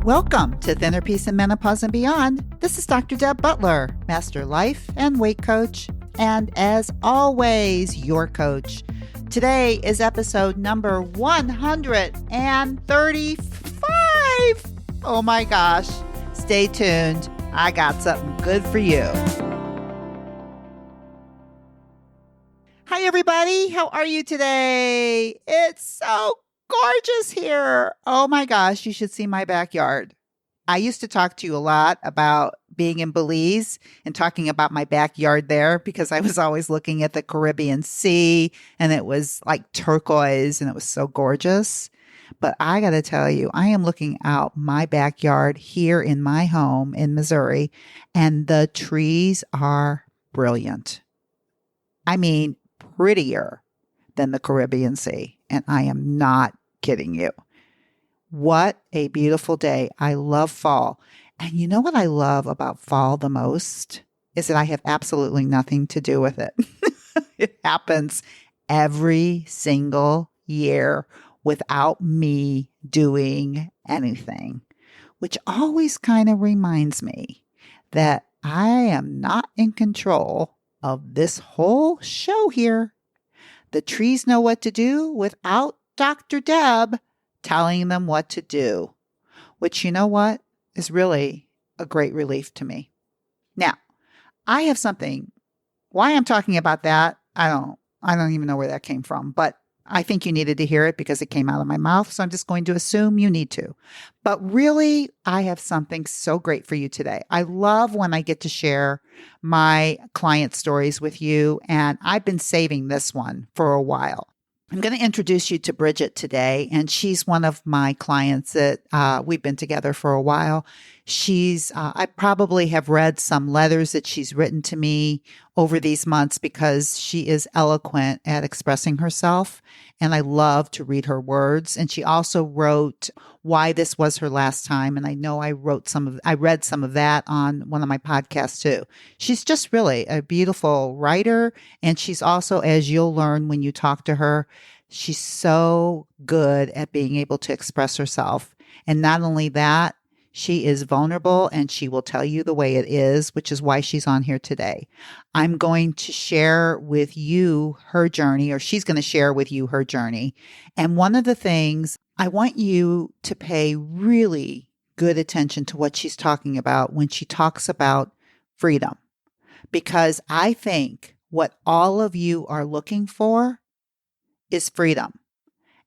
Welcome to Thinner Peace and Menopause and Beyond. This is Dr. Deb Butler, Master Life and Weight Coach, and as always, your coach. Today is episode number 135. Oh my gosh. Stay tuned. I got something good for you. Hi, everybody. How are you today? It's so gorgeous here. Oh my gosh, you should see my backyard. I used to talk to you a lot about being in Belize and talking about my backyard there because I was always looking at the Caribbean Sea and it was like turquoise and it was so gorgeous. But I got to tell you, I am looking out my backyard here in my home in Missouri and the trees are brilliant. I mean, prettier than the Caribbean Sea. And I am not kidding you. What a beautiful day. I love fall. And you know what I love about fall the most is that I have absolutely nothing to do with it. It happens every single year without me doing anything, which always kind of reminds me that I am not in control of this whole show here. The trees know what to do without Dr. Deb telling them what to do, which you know what is really a great relief to me. Now, I have something. Why I'm talking about that, I don't even know where that came from, but I think you needed to hear it because it came out of my mouth. So I'm just going to assume you need to. But really, I have something so great for you today. I love when I get to share my client stories with you. And I've been saving this one for a while. I'm going to introduce you to Bridget today. And she's one of my clients that we've been together for a while. I probably have read some letters that she's written to me over these months because she is eloquent at expressing herself. And I love to read her words. And she also wrote why this was her last time. And I know I read some of that on one of my podcasts too. She's just really a beautiful writer. And she's also, as you'll learn when you talk to her, she's so good at being able to express herself. And not only that, she is vulnerable and she will tell you the way it is, which is why she's on here today. I'm going to share with you her journey, or she's going to share with you her journey. And one of the things I want you to pay really good attention to what she's talking about when she talks about freedom, because I think what all of you are looking for is freedom.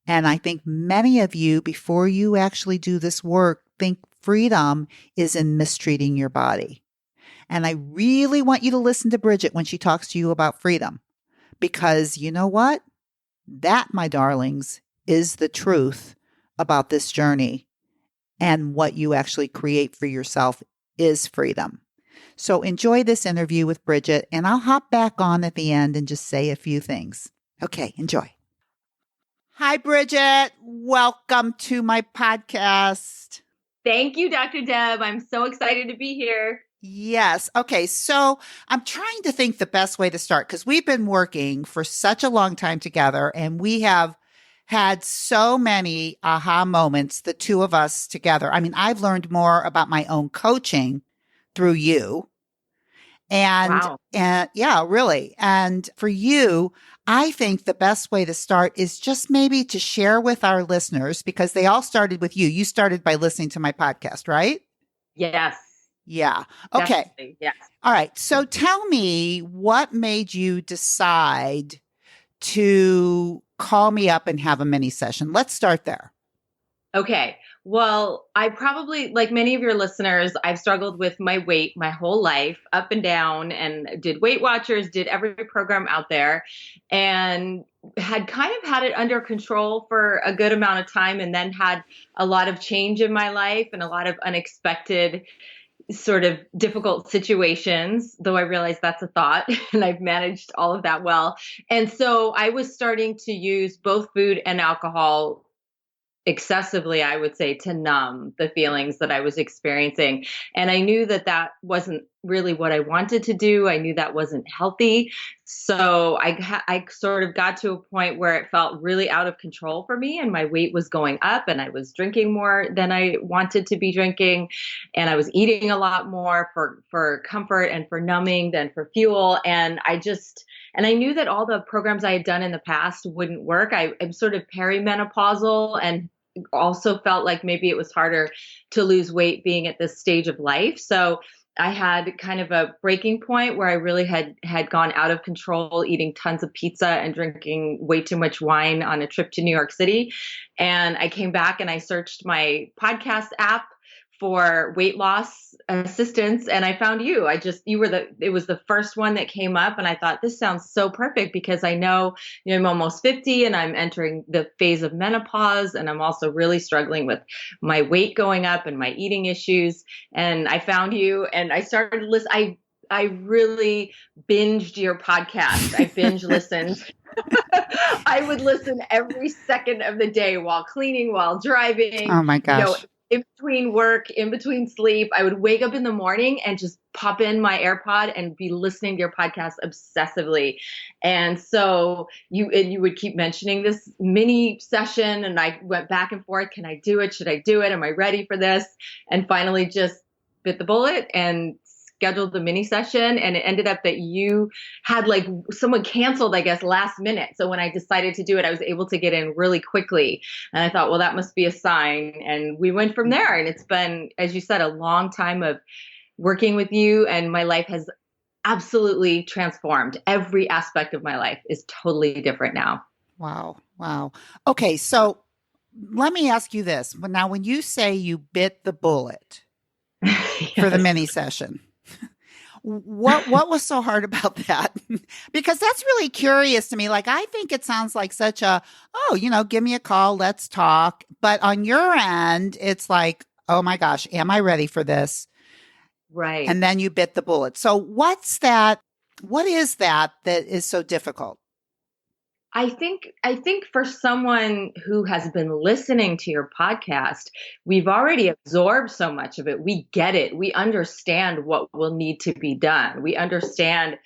And I think many of you, before you actually do this work, think freedom is in mistreating your body. And I really want you to listen to Bridget when she talks to you about freedom, because you know what? That, my darlings, is the truth about this journey. And what you actually create for yourself is freedom. So enjoy this interview with Bridget, and I'll hop back on at the end and just say a few things. Okay, enjoy. Hi, Bridget. Welcome to my podcast. Thank you, Dr. Deb. I'm so excited to be here. Yes. Okay. So I'm trying to think the best way to start because we've been working for such a long time together and we have had so many aha moments, the two of us together. I mean, I've learned more about my own coaching through you. And yeah, really. And for you, I think the best way to start is just maybe to share with our listeners, because they all started with you. You started by listening to my podcast, right? Yes. Yeah. Okay. Definitely. Yes. All right. So tell me what made you decide to call me up and have a mini session. Let's start there. Okay. Well, I probably, like many of your listeners, I've struggled with my weight my whole life, up and down, and did Weight Watchers, did every program out there, and had kind of had it under control for a good amount of time, and then had a lot of change in my life and a lot of unexpected sort of difficult situations, though I realize that's a thought and I've managed all of that well. And so I was starting to use both food and alcohol excessively, I would say, to numb the feelings that I was experiencing. And I knew that that wasn't really what I wanted to do. I knew that wasn't healthy. So I sort of got to a point where it felt really out of control for me, and my weight was going up, and I was drinking more than I wanted to be drinking, and I was eating a lot more for comfort and for numbing than for fuel. And I knew that all the programs I had done in the past wouldn't work. I'm sort of perimenopausal, and also felt like maybe it was harder to lose weight being at this stage of life. So I had kind of a breaking point where I really had gone out of control, eating tons of pizza and drinking way too much wine on a trip to New York City. And I came back and I searched my podcast app for weight loss assistance, and I found you. It was the first one that came up, and I thought, this sounds so perfect because I know, I'm almost 50 and I'm entering the phase of menopause, and I'm also really struggling with my weight going up and my eating issues. And I found you, and I started I really binged your podcast. I binge listened. I would listen every second of the day while cleaning, while driving. Oh my gosh. In between work, in between sleep, I would wake up in the morning and just pop in my AirPod and be listening to your podcast obsessively. And so you would keep mentioning this mini session, and I went back and forth. Can I do it? Should I do it? Am I ready for this? And finally just bit the bullet and scheduled the mini session. And it ended up that you had someone canceled, I guess, last minute. So when I decided to do it, I was able to get in really quickly. And I thought, well, that must be a sign. And we went from there. And it's been, as you said, a long time of working with you. And my life has absolutely transformed. Every aspect of my life is totally different now. Wow. Wow. Okay. So let me ask you this. Now, when you say you bit the bullet for the mini session, what was so hard about that? Because that's really curious to me. I think it sounds like such a, give me a call, let's talk. But on your end, it's like, oh my gosh, am I ready for this? Right. And then you bit the bullet. So what's that? What is that is so difficult? I think for someone who has been listening to your podcast, we've already absorbed so much of it. We get it. We understand what will need to be done. We understand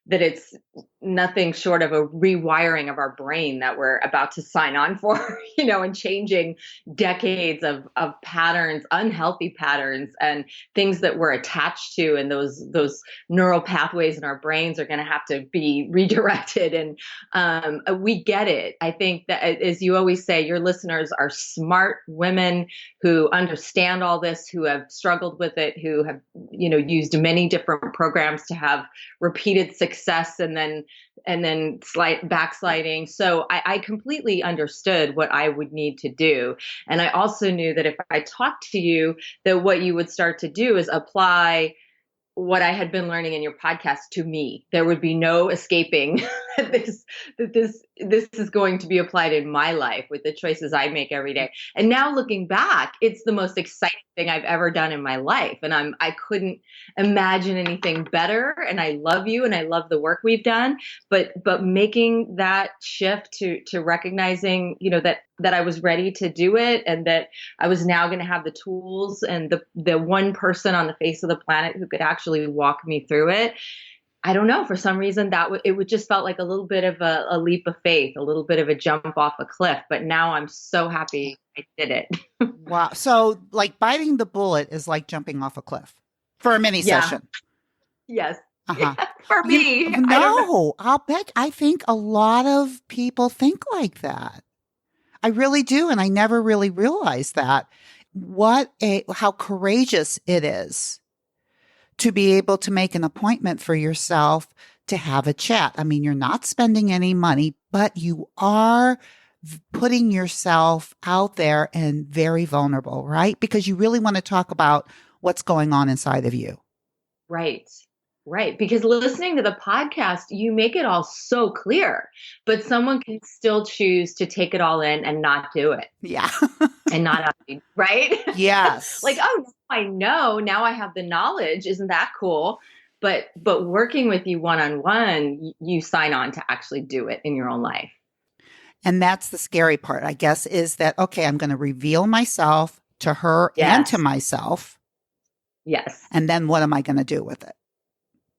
that it's nothing short of a rewiring of our brain that we're about to sign on for, and changing decades of patterns, unhealthy patterns, and things that we're attached to. And those neural pathways in our brains are going to have to be redirected. And we get it. I think that, as you always say, your listeners are smart women who understand all this, who have struggled with it, who have, used many different programs to have repeated success and then backsliding. So I completely understood what I would need to do. And I also knew that if I talked to you, that what you would start to do is apply what I had been learning in your podcast to me. There would be no escaping that this is going to be applied in my life with the choices I make every day. And now looking back, it's the most exciting thing I've ever done in my life. And I couldn't imagine anything better. And I love you and I love the work we've done, but making that shift to recognizing, that I was ready to do it, and that I was now going to have the tools and the one person on the face of the planet who could actually walk me through it. I don't know, for some reason it would just felt like a little bit of a leap of faith, a little bit of a jump off a cliff. But now I'm so happy I did it. Wow. So biting the bullet is like jumping off a cliff for a mini session. Yes. Uh-huh. Yeah, for me. No, I'll bet. I think a lot of people think like that. I really do. And I never really realized that. How courageous it is to be able to make an appointment for yourself to have a chat. I mean, you're not spending any money, but you are putting yourself out there and very vulnerable, right? Because you really want to talk about what's going on inside of you. Right. Right. Because listening to the podcast, you make it all so clear, but someone can still choose to take it all in and not do it. Yeah. And not, right? Yes. Oh, I know. Now I have the knowledge. Isn't that cool? But working with you one-on-one, you sign on to actually do it in your own life. And that's the scary part, I guess, is that, okay, I'm going to reveal myself to her and to myself. Yes. And then what am I going to do with it?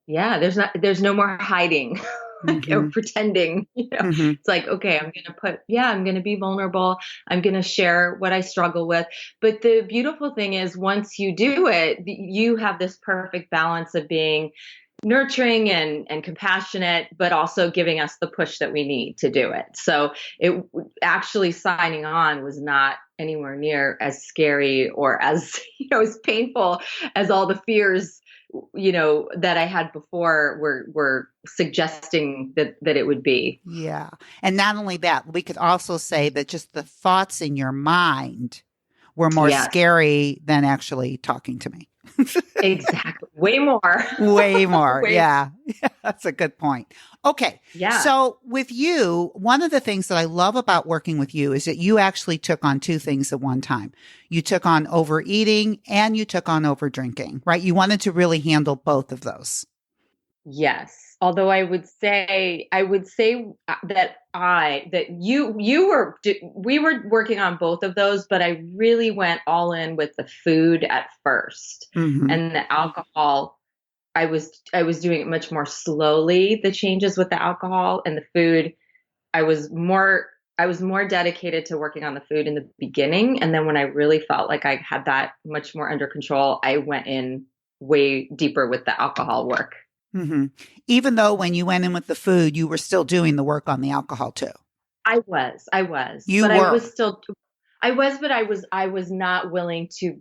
Yeah, there's no more hiding. Mm-hmm. or pretending, Mm-hmm. it's like, okay, I'm going to be vulnerable. I'm going to share what I struggle with. But the beautiful thing is once you do it, you have this perfect balance of being nurturing and compassionate, but also giving us the push that we need to do it. So it actually signing on was not anywhere near as scary or as, as painful as all the fears, that I had before were suggesting that it would be. Yeah. And not only that, we could also say that just the thoughts in your mind were more Yes, scary than actually talking to me. exactly. Way more. Way more. Way, Yeah. That's a good point. Okay. yeah. So with you, one of the things that I love about working with you is that you actually took on two things at one time. You took on overeating and you took on overdrinking, right? You wanted to really handle both of those. Yes. Although I would say that we were working on both of those, but I really went all in with the food at first, Mm-hmm. and the alcohol. I was doing it much more slowly, the changes with the alcohol and the food. I was more I was more dedicated to working on the food in the beginning, and then when I really felt like I had that much more under control, I went in way deeper with the alcohol work. Mm-hmm. Even though when you went in with the food, you were still doing the work on the alcohol too. But You were. I was not willing to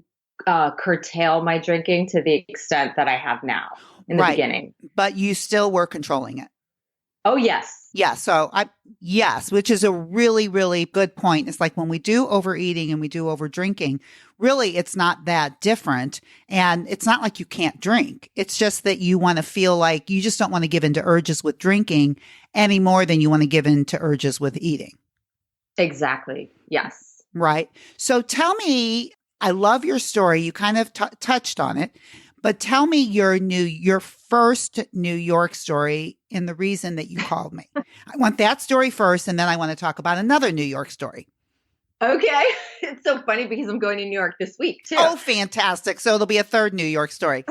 curtail my drinking to the extent that I have now in the Right. beginning. But you still were controlling it. Oh, yes. Yeah. Yes, which is a really, really good point. It's like when we do overeating and we do over drinking, really, it's not that different. And it's not like you can't drink. It's just that you want to feel like you just don't want to give in to urges with drinking any more than you want to give in to urges with eating. Exactly. Yes. Right. So tell me, I love your story. You kind of touched on it, but tell me your first New York story and the reason that you called me. I want that story first, and then I want to talk about another New York story. Okay. It's so funny because I'm going to New York this week too. Oh, fantastic. So there'll be a third New York story.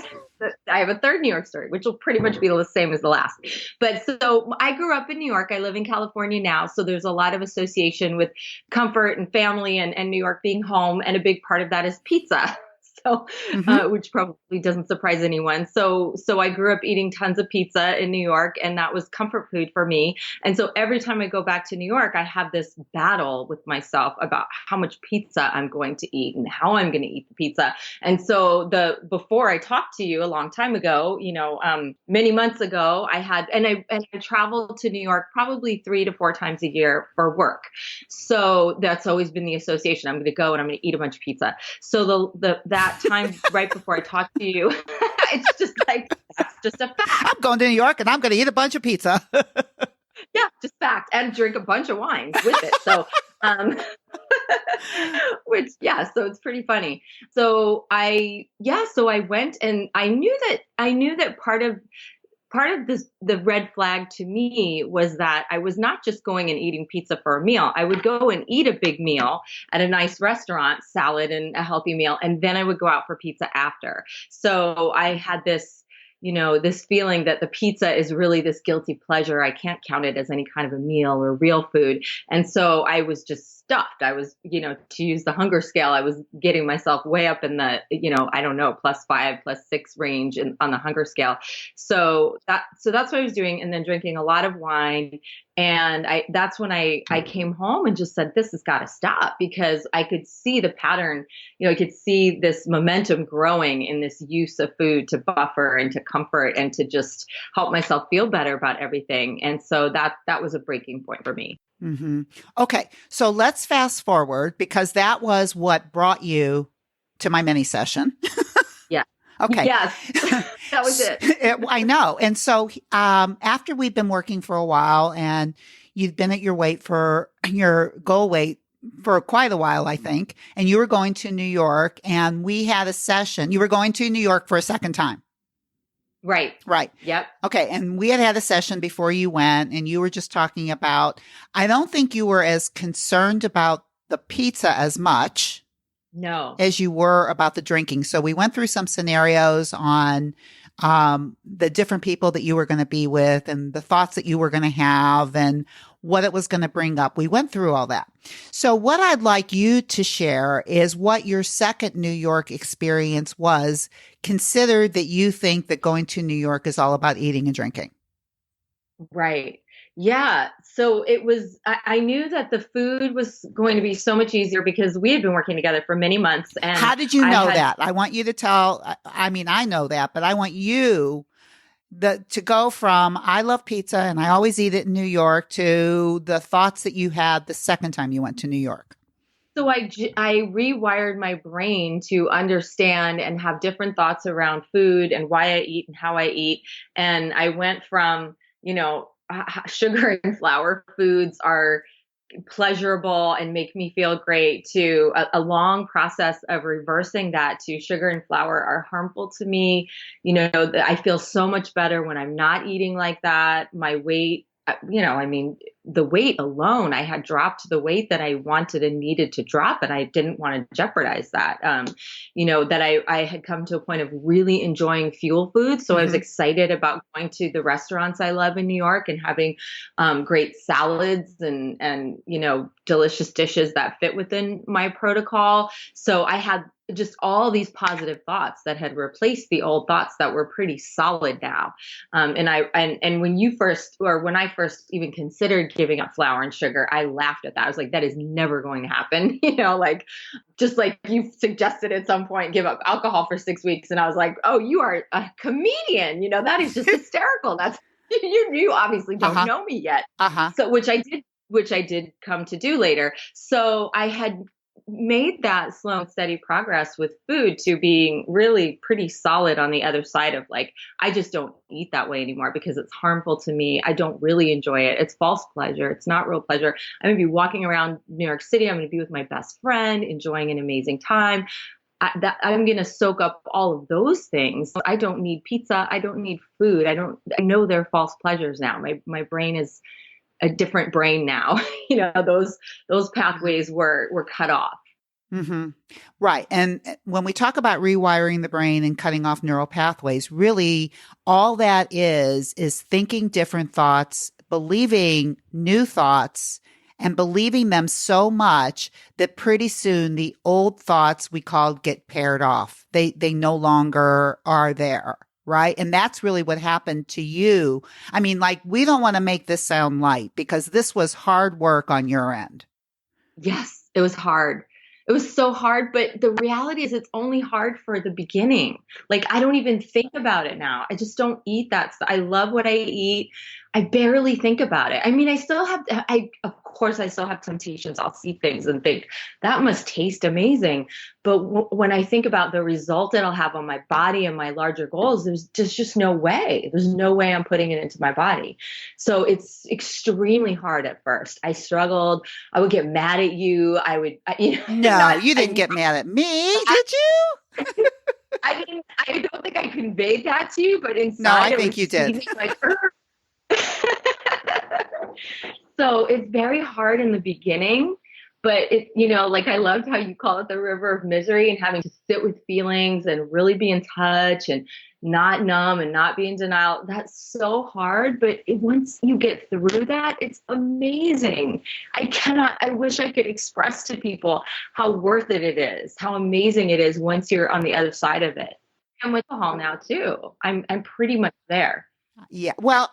I have a third New York story, which will pretty much be the same as the last. But so I grew up in New York. I live in California now. So there's a lot of association with comfort and family and New York being home. And a big part of that is pizza. So, Mm-hmm. which probably doesn't surprise anyone. So I grew up eating tons of pizza in New York, and that was comfort food for me. And so every time I go back to New York, I have this battle with myself about how much pizza I'm going to eat and how I'm going to eat the pizza. And so before I talked to you a long time ago, many months ago, I traveled to New York probably 3 to 4 times a year for work. So that's always been the association. I'm going to go and I'm going to eat a bunch of pizza. So that time right before I talked to you, it's just like, that's just a fact. I'm going to New York and I'm going to eat a bunch of pizza. Yeah, just fact, and drink a bunch of wines with it. So, so it's pretty funny. So I went, and I knew that part of this, the red flag to me was that I was not just going and eating pizza for a meal. I would go and eat a big meal at a nice restaurant, salad and a healthy meal, and then I would go out for pizza after. So I had this feeling that the pizza is really this guilty pleasure. I can't count it as any kind of a meal or real food. And so I was just stuffed. I was, to use the hunger scale, I was getting myself way up in the, I don't know, +5, +6 range on the hunger scale. So that's what I was doing. And then drinking a lot of wine. And that's when I came home and just said, this has got to stop, because I could see the pattern. I could see this momentum growing in this use of food to buffer and to comfort and to just help myself feel better about everything. And so that was a breaking point for me. Mm-hmm. Okay. So let's fast forward, because that was what brought you to my mini session. Yeah. Okay. Yes. That was it. I know. And so after we've been working for a while and you've been at your goal weight for quite a while, I think, and you were going to New York, and we had a session. You were going to New York for a second time. Right. Right. Yep. Okay. And we had a session before you went, and you were just talking about, I don't think you were as concerned about the pizza as much. No. As you were about the drinking. So we went through some scenarios on the different people that you were going to be with and the thoughts that you were going to have and what it was going to bring up. We went through all that. So what I'd like you to share is what your second New York experience was. Consider that you think that going to New York is all about eating and drinking. Right. Yeah. So I knew that the food was going to be so much easier because we had been working together for many months and How did you I know had, that? I want you to tell, I mean, I know that, but I want you to go from I love pizza and I always eat it in New York to the thoughts that you had the second time you went to New York. I rewired my brain to understand and have different thoughts around food and why I eat and how I eat. And I went from, sugar and flour foods are pleasurable and make me feel great to a long process of reversing that to sugar and flour are harmful to me. I feel so much better when I'm not eating like that. My weight, I mean, the weight alone, I had dropped the weight that I wanted and needed to drop, and I didn't want to jeopardize that. That I had come to a point of really enjoying fuel food. So I was Mm-hmm. excited about going to the restaurants I love in New York and having great salads and delicious dishes that fit within my protocol. So I had just all these positive thoughts that had replaced the old thoughts that were pretty solid now. And when I first even considered giving up flour and sugar, I laughed at that. I was like, that is never going to happen. Like just like you suggested at some point, give up alcohol for 6 weeks. And I was like, oh, you are a comedian. That is just hysterical. That's you obviously don't Uh-huh. know me yet. Uh-huh. So which I did come to do later. So I had made that slow and steady progress with food to being really pretty solid on the other side of like, I just don't eat that way anymore because it's harmful to me. I don't really enjoy it. It's false pleasure. It's not real pleasure. I'm going to be walking around New York City. I'm going to be with my best friend, enjoying an amazing time. I'm going to soak up all of those things. I don't need pizza. I don't need food. I know they're false pleasures now. My brain is a different brain now. Those pathways were cut off. Mm-hmm. Right. And when we talk about rewiring the brain and cutting off neural pathways, really all that is thinking different thoughts, believing new thoughts, and believing them so much that pretty soon the old thoughts we called get paired off. They no longer are there. Right. And that's really what happened to you. I mean, like, we don't want to make this sound light because this was hard work on your end. Yes, it was hard. It was so hard, but the reality is it's only hard for the beginning. Like I don't even think about it now. I just don't eat that stuff. I love what I eat. I barely think about it. I mean, of course I still have temptations. I'll see things and think that must taste amazing. But when I think about the result it'll have on my body and my larger goals, there's just no way. There's no way I'm putting it into my body. So it's extremely hard at first. I struggled. I would get mad at you. No, you didn't get mad at me, did you? I mean, I don't think I conveyed that to you, but No, I inside it think was you did. seething like, so it's very hard in the beginning, but like I loved how you call it the river of misery and having to sit with feelings and really be in touch and not numb and not be in denial. That's so hard. But once you get through that, it's amazing. I wish I could express to people how worth it is, how amazing it is once you're on the other side of it. I'm with alcohol now too. I'm pretty much there. Yeah. Well,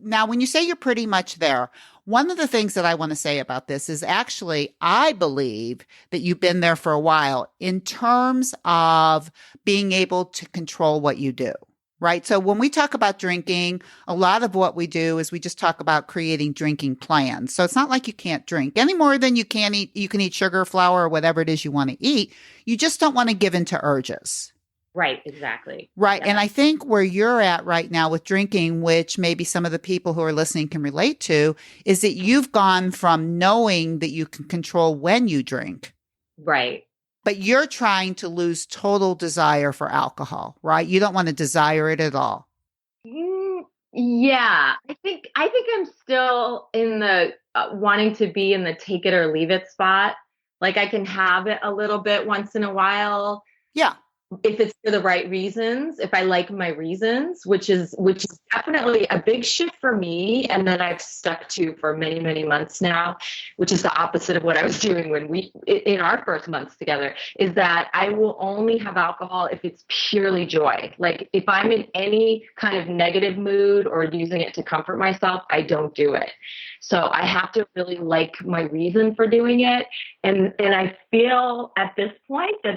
now when you say you're pretty much there, one of the things that I want to say about this is actually, I believe that you've been there for a while in terms of being able to control what you do. Right. So when we talk about drinking, a lot of what we do is we just talk about creating drinking plans. So it's not like you can't drink any more than you can eat. You can eat sugar, flour, or whatever it is you want to eat. You just don't want to give in to urges. Right, exactly. Right. Yeah. And I think where you're at right now with drinking, which maybe some of the people who are listening can relate to, is that you've gone from knowing that you can control when you drink, Right. but you're trying to lose total desire for alcohol, right? You don't want to desire it at all. Yeah, I think I'm still in the wanting to be in the take it or leave it spot. Like I can have it a little bit once in a while, Yeah. if it's for the right reasons, if I like my reasons, which is definitely a big shift for me, and that I've stuck to for many, many months now, which is the opposite of what I was doing when we in our first months together, is that I will only have alcohol if it's purely joy. Like if I'm in any kind of negative mood or using it to comfort myself, I don't do it. So I have to really like my reason for doing it. And I feel at this point that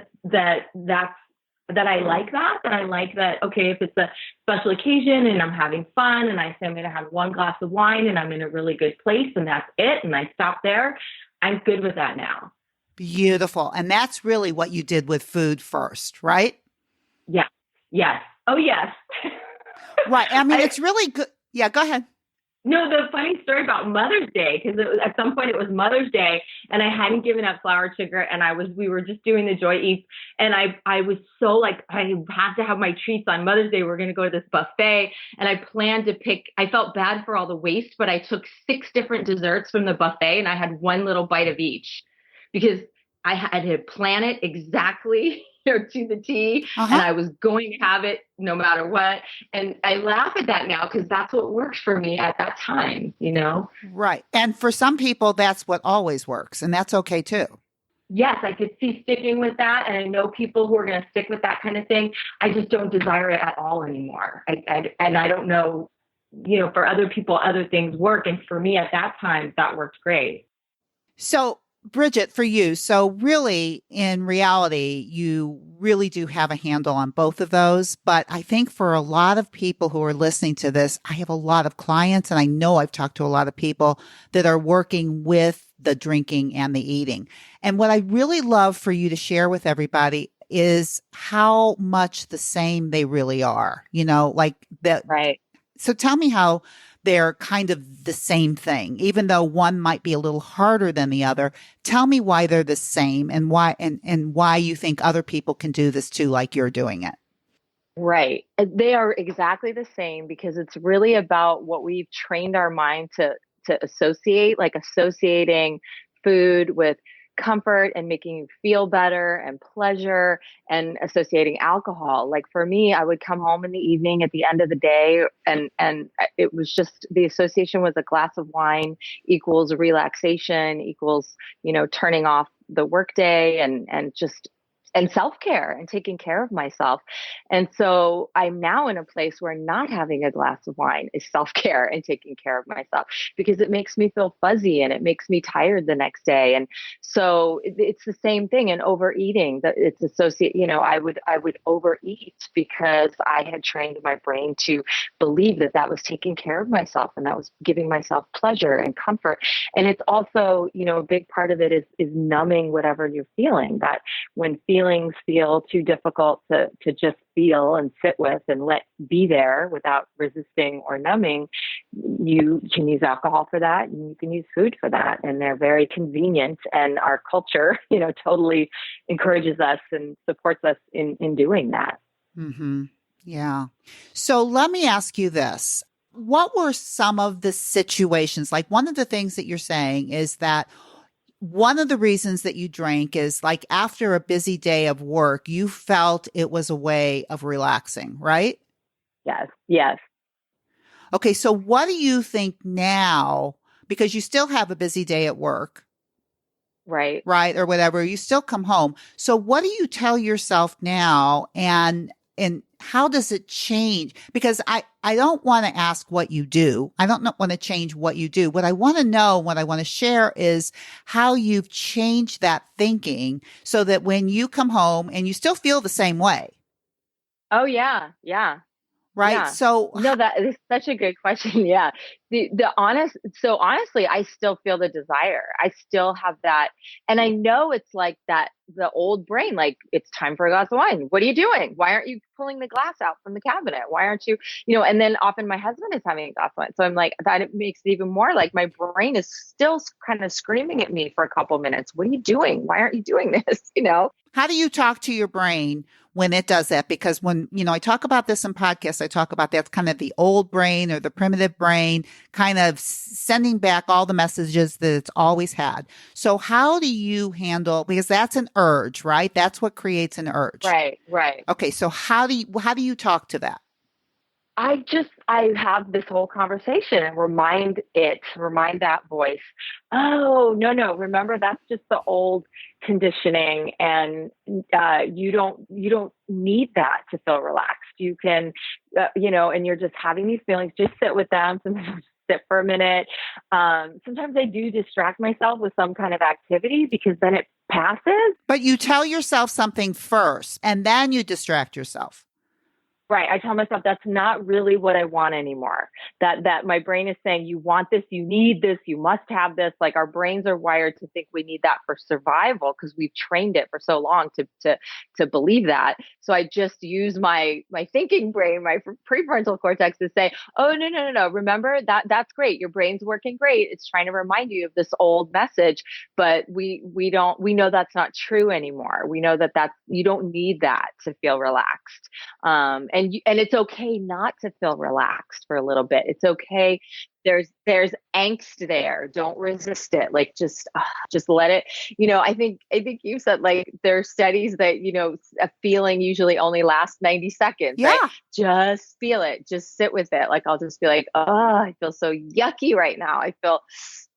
I like that I like that, okay, if it's a special occasion and I'm having fun and I say I'm going to have one glass of wine and I'm in a really good place and that's it, and I stop there, I'm good with that now. Beautiful. And that's really what you did with food first, right? Yeah. Yes. Oh, yes. Right. I mean, I, it's really good. Yeah, go ahead. No, the funny story about Mother's Day, because at some point it was Mother's Day and I hadn't given up flour sugar, and we were just doing the Joy Eats, and I was so like, I have to have my treats on Mother's Day. We're going to go to this buffet, and I planned to pick, I felt bad for all the waste, but I took six different desserts from the buffet and I had one little bite of each because I had to plan it exactly to the T, and Uh-huh. I was going to have it no matter what. And I laugh at that now because that's what worked for me at that time, you know? Right. And for some people, that's what always works, and that's okay too. Yes, I could see sticking with that. And I know people who are going to stick with that kind of thing. I just don't desire it at all anymore. And I don't know, for other people, other things work. And for me at that time, that worked great. So, Bridget, for you, so really in reality, you really do have a handle on both of those. But I think for a lot of people who are listening to this, I have a lot of clients, and I know I've talked to a lot of people that are working with the drinking and the eating. And what I really love for you to share with everybody is how much the same they really are, like that. Right. So tell me how they're kind of the same thing, even though one might be a little harder than the other. Tell me why they're the same, and why you think other people can do this too, like you're doing it. Right. They are exactly the same because it's really about what we've trained our mind to associate, like associating food with comfort and making you feel better and pleasure, and associating alcohol. Like for me, I would come home in the evening at the end of the day, and it was just the association was a glass of wine equals relaxation equals, turning off the workday and just and self-care and taking care of myself. And so I'm now in a place where not having a glass of wine is self-care and taking care of myself because it makes me feel fuzzy and it makes me tired the next day. And so it's the same thing in overeating, that it's associated, I would overeat because I had trained my brain to believe that that was taking care of myself and that was giving myself pleasure and comfort. And it's also, a big part of it is numbing whatever you're feeling. That when feelings feel too difficult to just feel and sit with and let be there without resisting or numbing, you can use alcohol for that and you can use food for that. And they're very convenient. And our culture, totally encourages us and supports us in doing that. Mm-hmm. Yeah. So let me ask you this. What were some of the situations? Like one of the things that you're saying is that one of the reasons that you drank is like after a busy day of work, you felt it was a way of relaxing, right? Yes. Yes. Okay. So what do you think now? Because you still have a busy day at work, Right. right? Or whatever, you still come home. So what do you tell yourself now? And how does it change? Because I don't want to ask what you do. I don't want to change what you do. What I want to know, what I want to share is how you've changed that thinking so that when you come home and you still feel the same way, Oh yeah. Yeah. right? Yeah. So, No, that is such a good question. Yeah. So honestly, I still feel the desire. I still have that. And I know it's like that, the old brain, like it's time for a glass of wine. What are you doing? Why aren't you pulling the glass out from the cabinet? Why aren't you, and then often my husband is having a glass of wine. So I'm like, that it makes it even more like my brain is still kind of screaming at me for a couple minutes. What are you doing? Why aren't you doing this? how do you talk to your brain when it does that, because when, I talk about this in podcasts, I talk about that's kind of the old brain or the primitive brain kind of sending back all the messages that it's always had. So how do you handle, because that's an urge, right? That's what creates an urge. Right. Okay. So how do you talk to that? I have this whole conversation and remind that voice, oh, no, remember that's just the old conditioning. And, you don't need that to feel relaxed. You can, and you're just having these feelings, just sit with them. Sometimes sit for a minute. Sometimes I do distract myself with some kind of activity because then it passes. But you tell yourself something first and then you distract yourself. Right. I tell myself that's not really what I want anymore. That my brain is saying, you want this, you need this, you must have this. Like our brains are wired to think we need that for survival because we've trained it for so long to believe that. So I just use my thinking brain, my prefrontal cortex to say, oh, no. Remember that's great. Your brain's working great. It's trying to remind you of this old message, but we know that's not true anymore. We know that you don't need that to feel relaxed. And it's okay not to feel relaxed for a little bit. It's okay. There's angst there. Don't resist it. Like just let it, I think you said like there's studies that, a feeling usually only lasts 90 seconds, Yeah. right? Just feel it. Just sit with it. Like I'll just be like, oh, I feel so yucky right now. I feel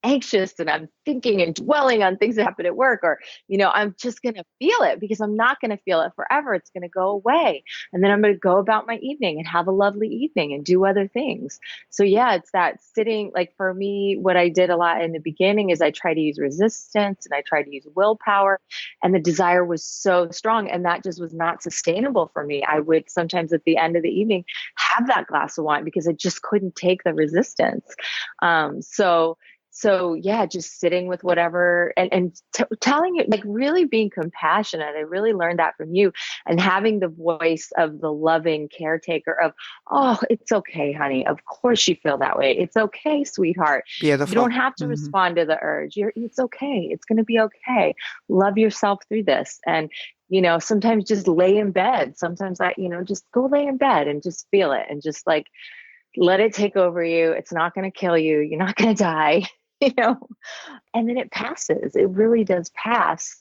anxious and I'm thinking and dwelling on things that happen at work, or, I'm just going to feel it because I'm not going to feel it forever. It's going to go away. And then I'm going to go about my evening and have a lovely evening and do other things. So yeah, it's that sitting, like for me, what I did a lot in the beginning is I tried to use resistance and I tried to use willpower, and the desire was so strong and that just was not sustainable for me. I would sometimes at the end of the evening have that glass of wine because I just couldn't take the resistance. So yeah, just sitting with whatever and telling you, like really being compassionate. I really learned that from you, and having the voice of the loving caretaker of, oh, it's okay, honey. Of course you feel that way. It's okay, sweetheart. Beautiful. You don't have to respond to the urge. It's okay. It's going to be okay. Love yourself through this. And, sometimes just lay in bed. Sometimes just go lay in bed and just feel it and just like, let it take over you. It's not going to kill you. You're not going to die. And then it passes. It really does pass.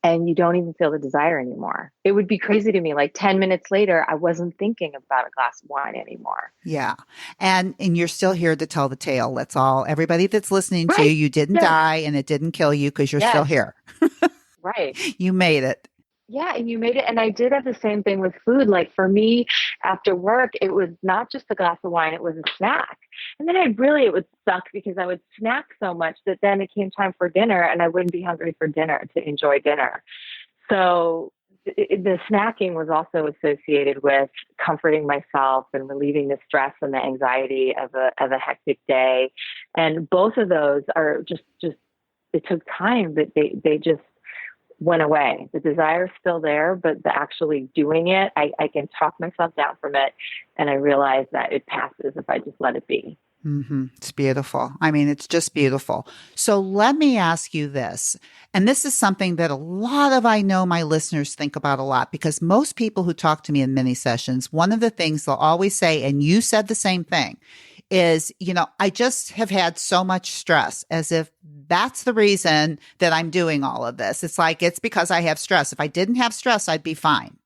And you don't even feel the desire anymore. It would be crazy to me. Like 10 minutes later, I wasn't thinking about a glass of wine anymore. Yeah. And you're still here to tell the tale. That's all. Everybody that's listening to you didn't die and it didn't kill you because you're still here. Right. You made it. Yeah, and you made it. And I did have the same thing with food. Like for me, after work, it was not just a glass of wine, it was a snack. And then it would suck because I would snack so much that then it came time for dinner and I wouldn't be hungry for dinner to enjoy dinner. So the snacking was also associated with comforting myself and relieving the stress and the anxiety of a hectic day. And both of those are just it took time, but they just went away. The desire is still there, but the actually doing it, I can talk myself down from it. And I realize that it passes if I just let it be. Mm-hmm. It's beautiful. I mean, it's just beautiful. So let me ask you this. And this is something that I know my listeners think about a lot, because most people who talk to me in mini sessions, one of the things they'll always say, and you said the same thing, is, I just have had so much stress, as if that's the reason that I'm doing all of this. It's like, it's because I have stress. If I didn't have stress, I'd be fine.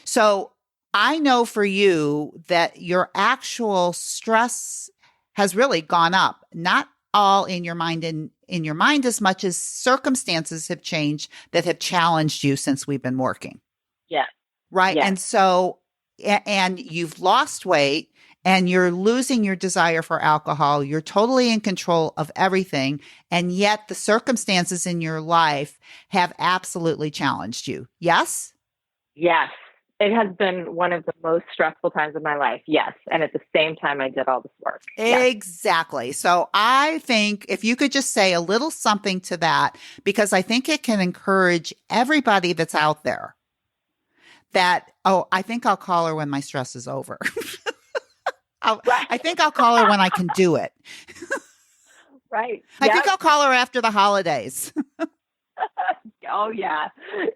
So I know for you that your actual stress has really gone up, not all in your mind and in your mind as much as circumstances have changed that have challenged you since we've been working. Yeah. Right. Yeah. And so, and you've lost weight and you're losing your desire for alcohol. You're totally in control of everything. And yet the circumstances in your life have absolutely challenged you. Yes? Yes. It has been one of the most stressful times of my life. Yes. And at the same time, I did all this work. Yes. Exactly. So I think if you could just say a little something to that, because I think it can encourage everybody that's out there that, oh, I think I'll call her when my stress is over. I think I'll call her when I can do it. Right. I think I'll call her after the holidays. Oh, yeah,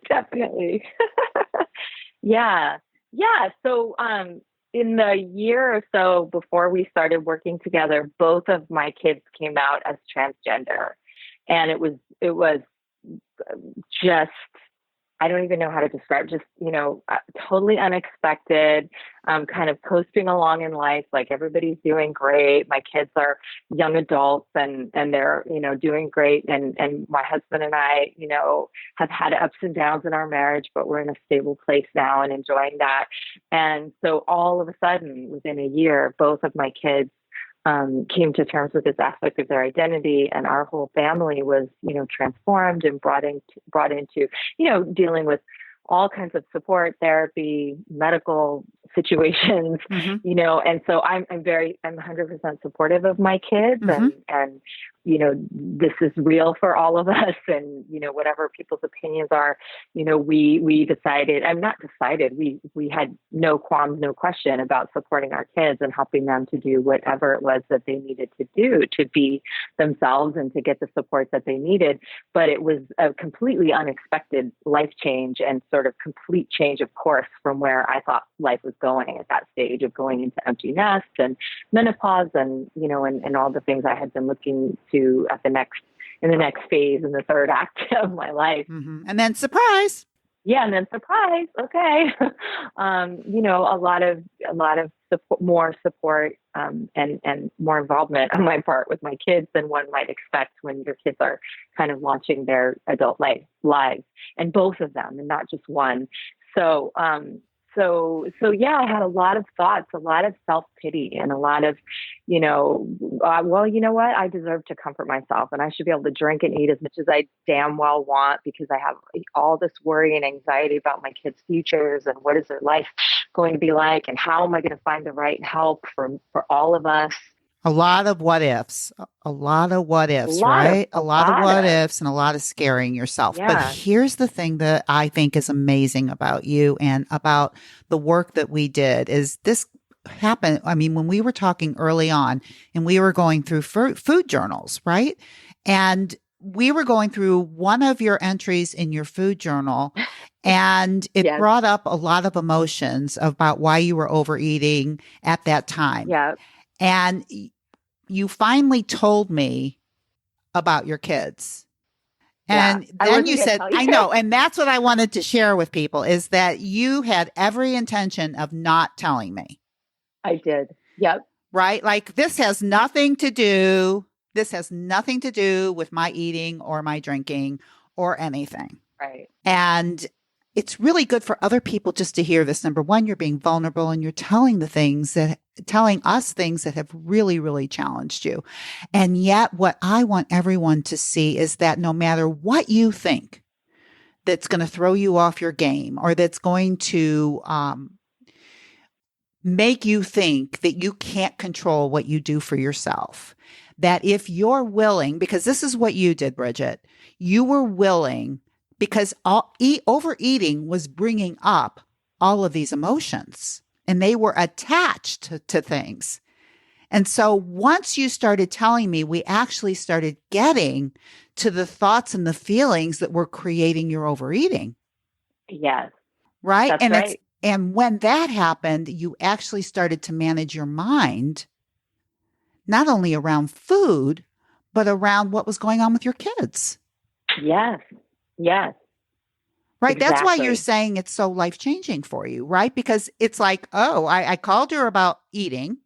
definitely. Yeah. Yeah. So, in the year or so before we started working together, both of my kids came out as transgender. And it was just, I don't even know how to describe, just, totally unexpected, kind of coasting along in life. Like everybody's doing great. My kids are young adults and they're, doing great. And my husband and I, have had ups and downs in our marriage, but we're in a stable place now and enjoying that. And so all of a sudden, within a year, both of my kids came to terms with this aspect of their identity, and our whole family was, transformed and brought into, dealing with all kinds of support, therapy, medical situations, Mm-hmm. and so I'm 100% supportive of my kids, Mm-hmm. and this is real for all of us, and whatever people's opinions are, we decided, I'm not decided, we had no qualms, no question about supporting our kids and helping them to do whatever it was that they needed to do to be themselves and to get the support that they needed. But it was a completely unexpected life change and sort of complete change of course from where I thought life was going at that stage of going into empty nest and menopause and, and all the things I had been looking to in the next phase, in the third act of my life. Mm-hmm. And then surprise. Yeah. And then surprise. Okay. A lot of support, more support, and more involvement on my part with my kids than one might expect when your kids are kind of launching their adult lives, and both of them, and not just one. So, yeah, I had a lot of thoughts, a lot of self-pity, and a lot of, well, you know what? I deserve to comfort myself, and I should be able to drink and eat as much as I damn well want, because I have all this worry and anxiety about my kids' futures and what is their life going to be like, and how am I going to find the right help for all of us. A lot of what ifs, a lot of what ifs, right? A lot of what ifs and a lot of scaring yourself. Yeah. But here's the thing that I think is amazing about you and about the work that we did is this happened. I mean, when we were talking early on and we were going through food journals, right? And we were going through one of your entries in your food journal and it Yes. brought up a lot of emotions about why you were overeating at that time. Yeah. And you finally told me about your kids. And then you said, I know. And that's what I wanted to share with people is that you had every intention of not telling me. I did. Yep. Right? Like this has nothing to do with my eating or my drinking or anything. Right. And it's really good for other people just to hear this. Number one, you're being vulnerable and you're telling us things that have really, really challenged you. And yet what I want everyone to see is that no matter what you think that's going to throw you off your game or that's going to, make you think that you can't control what you do for yourself, that if you're willing, because this is what you did, Bridget, you were willing because overeating was bringing up all of these emotions and they were attached to things. And so once you started telling me, we actually started getting to the thoughts and the feelings that were creating your overeating. Yes. Right. That's and right. And when that happened, you actually started to manage your mind, not only around food, but around what was going on with your kids. Yes. Yes. Right. Exactly. That's why you're saying it's so life-changing for you, right? Because it's like, oh, I called her about eating,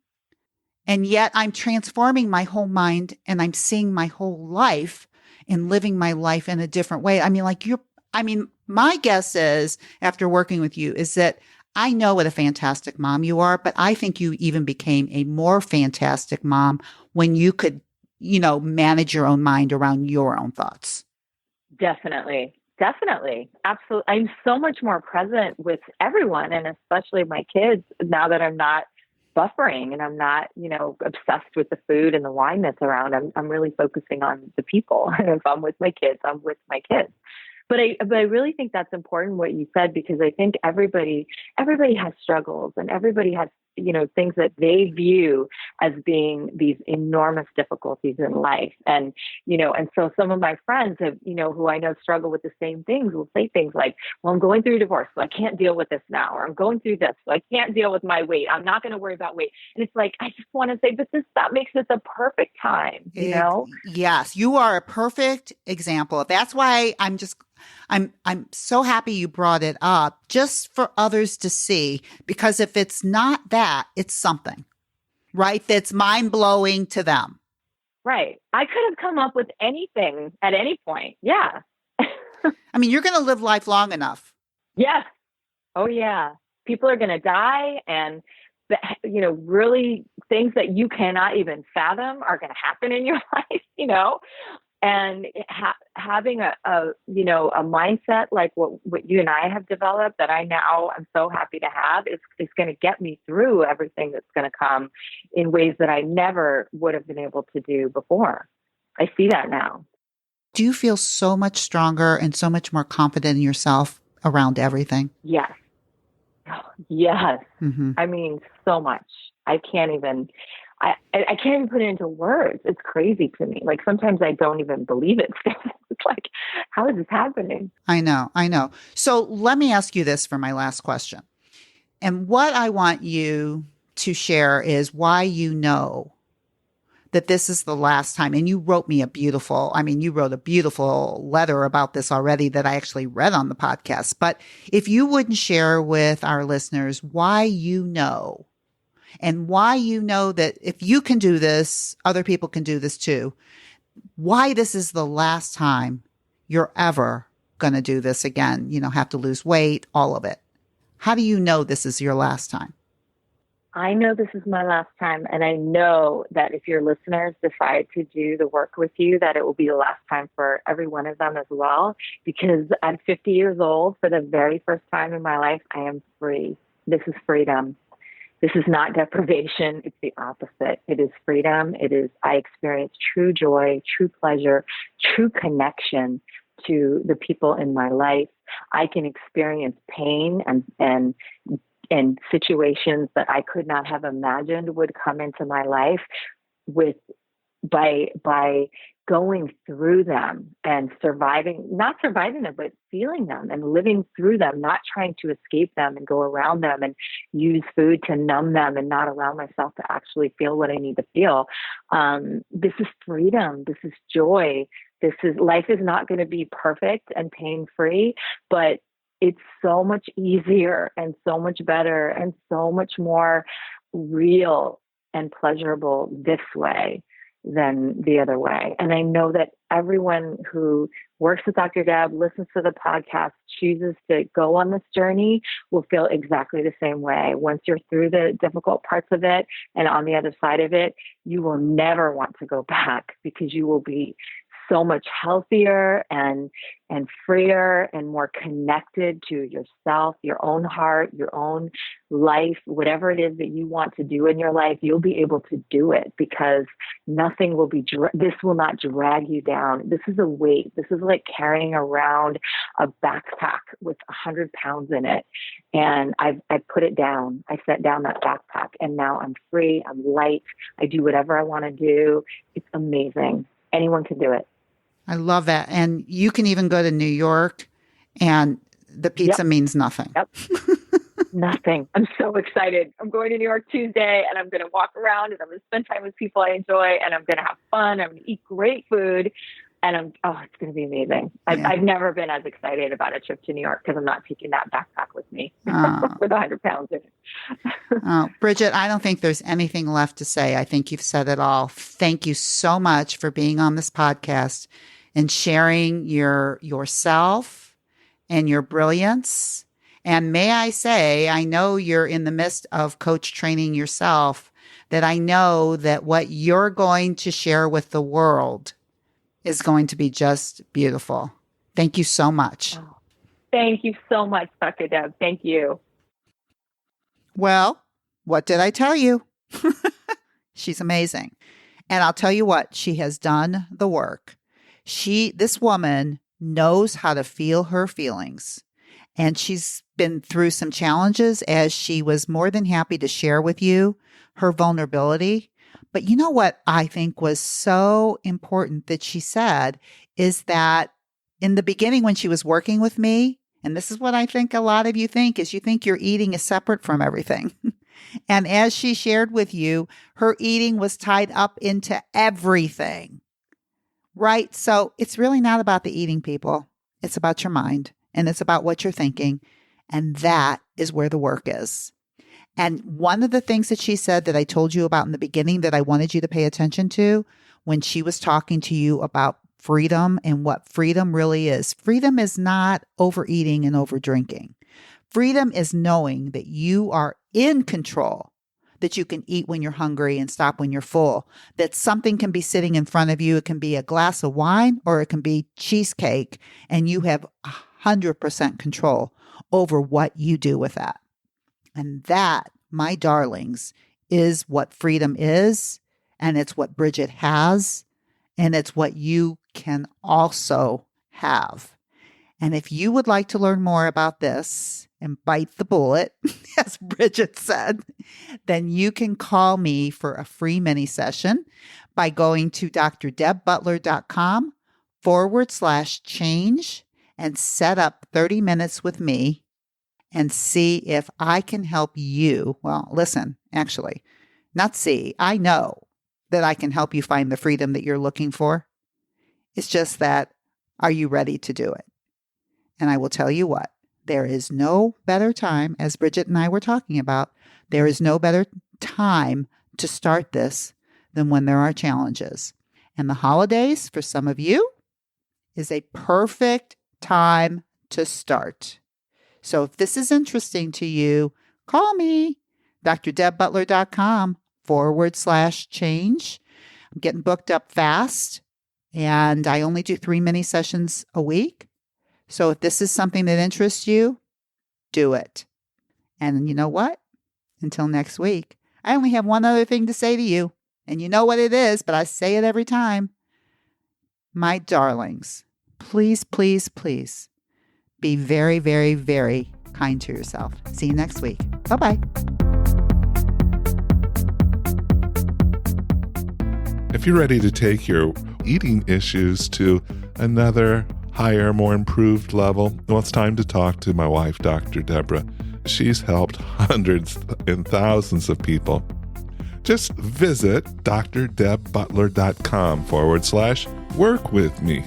and yet I'm transforming my whole mind and I'm seeing my whole life and living my life in a different way. I mean, my guess is after working with you is that I know what a fantastic mom you are, but I think you even became a more fantastic mom when you could, manage your own mind around your own thoughts. Definitely. Absolutely. I'm so much more present with everyone and especially my kids now that I'm not buffering and I'm not, obsessed with the food and the wine that's around. I'm really focusing on the people. And if I'm with my kids, I'm with my kids. But I really think that's important what you said, because I think everybody has struggles and everybody has things that they view as being these enormous difficulties in life. And, and so some of my friends have, who I know struggle with the same things will say things like, well, I'm going through a divorce, so I can't deal with this now. Or I'm going through this, so I can't deal with my weight. I'm not going to worry about weight. And it's like, I just want to say, but that makes it the perfect time, Yes, you are a perfect example. That's why I'm so happy you brought it up, just for others to see, because if it's not that, it's something, right? That's mind blowing to them. Right. I could have come up with anything at any point. Yeah. I mean, you're going to live life long enough. Yes. Oh yeah. People are going to die, and really things that you cannot even fathom are going to happen in your life, and having a mindset like what you and I have developed, that I now am so happy to have, is going to get me through everything that's going to come in ways that I never would have been able to do before. I see that now. Do you feel so much stronger and so much more confident in yourself around everything? Yes. Yes. Mm-hmm. I mean, so much. I can't even put it into words. It's crazy to me. Like sometimes I don't even believe it. It's like, how is this happening? I know. So let me ask you this for my last question. And what I want you to share is why you know that this is the last time. And you wrote a beautiful letter about this already that I actually read on the podcast. But if you wouldn't share with our listeners why you know, and why you know that if you can do this, other people can do this too, why this is the last time you're ever going to do this again, have to lose weight, all of it. How do you know this is your last time? I know this is my last time. And I know that if your listeners decide to do the work with you, that it will be the last time for every one of them as well. Because at 50 years old, for the very first time in my life, I am free. This is freedom. This is not deprivation. It's the opposite. It is freedom. I experience true joy, true pleasure, true connection to the people in my life. I can experience pain and situations that I could not have imagined would come into my life by going through them and not surviving them, but feeling them and living through them, not trying to escape them and go around them and use food to numb them and not allow myself to actually feel what I need to feel. This is freedom. This is joy. Life is not going to be perfect and pain-free, but it's so much easier and so much better and so much more real and pleasurable this way than the other way. And I know that everyone who works with Dr. Deb, listens to the podcast, chooses to go on this journey will feel exactly the same way. Once you're through the difficult parts of it and on the other side of it, you will never want to go back, because you will be so much healthier and freer and more connected to yourself, your own heart, your own life, whatever it is that you want to do in your life, you'll be able to do it, because nothing will be, this will not drag you down. This is a weight. This is like carrying around a backpack with 100 pounds in it. And I put it down. I set down that backpack, and now I'm free. I'm light. I do whatever I want to do. It's amazing. Anyone can do it. I love that. And you can even go to New York and the pizza means nothing. Yep. Nothing. I'm so excited. I'm going to New York Tuesday, and I'm going to walk around, and I'm going to spend time with people I enjoy, and I'm going to have fun. I'm going to eat great food, and it's going to be amazing. Yeah. I've never been as excited about a trip to New York, because I'm not taking that backpack with me with 100 pounds in it. Bridget, I don't think there's anything left to say. I think you've said it all. Thank you so much for being on this podcast and sharing yourself and your brilliance. And may I say, I know you're in the midst of coach training yourself, that I know that what you're going to share with the world is going to be just beautiful. Thank you so much. Oh, thank you so much, Dr. Deb. Thank you. Well, what did I tell you? She's amazing. And I'll tell you what, she has done the work. This woman knows how to feel her feelings. And she's been through some challenges, as she was more than happy to share with you her vulnerability. But you know what I think was so important that she said is that in the beginning, when she was working with me, and this is what I think a lot of you think, is you think your eating is separate from everything. And as she shared with you, her eating was tied up into everything, right? So it's really not about the eating, people. It's about your mind, and it's about what you're thinking. And that is where the work is. And one of the things that she said that I told you about in the beginning that I wanted you to pay attention to when she was talking to you about freedom and what freedom really is. Freedom is not overeating and overdrinking. Freedom is knowing that you are in control, that you can eat when you're hungry and stop when you're full, that something can be sitting in front of you. It can be a glass of wine or it can be cheesecake, and you have 100% control over what you do with that. And that, my darlings, is what freedom is, and it's what Bridget has, and it's what you can also have. And if you would like to learn more about this and bite the bullet, as Bridget said, then you can call me for a free mini session by going to drdebbutler.com/change and set up 30 minutes with me and see if I can help you. Well, listen, actually, not see. I know that I can help you find the freedom that you're looking for. It's just that, are you ready to do it? And I will tell you what, there is no better time, as Bridget and I were talking about, there is no better time to start this than when there are challenges. And the holidays, for some of you, is a perfect time to start. So if this is interesting to you, call me, drdebbutler.com/change. I'm getting booked up fast, and I only do 3 mini sessions a week. So if this is something that interests you, do it. And you know what? Until next week, I only have one other thing to say to you. And you know what it is, but I say it every time. My darlings, please, please, please be very, very, very kind to yourself. See you next week. Bye-bye. If you're ready to take your eating issues to another higher, more improved level, well, it's time to talk to my wife, Dr. Deborah. She's helped hundreds and thousands of people. Just visit drdebbutler.com/work with me.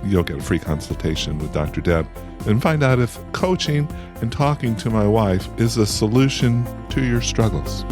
You'll get a free consultation with Dr. Deb and find out if coaching and talking to my wife is a solution to your struggles.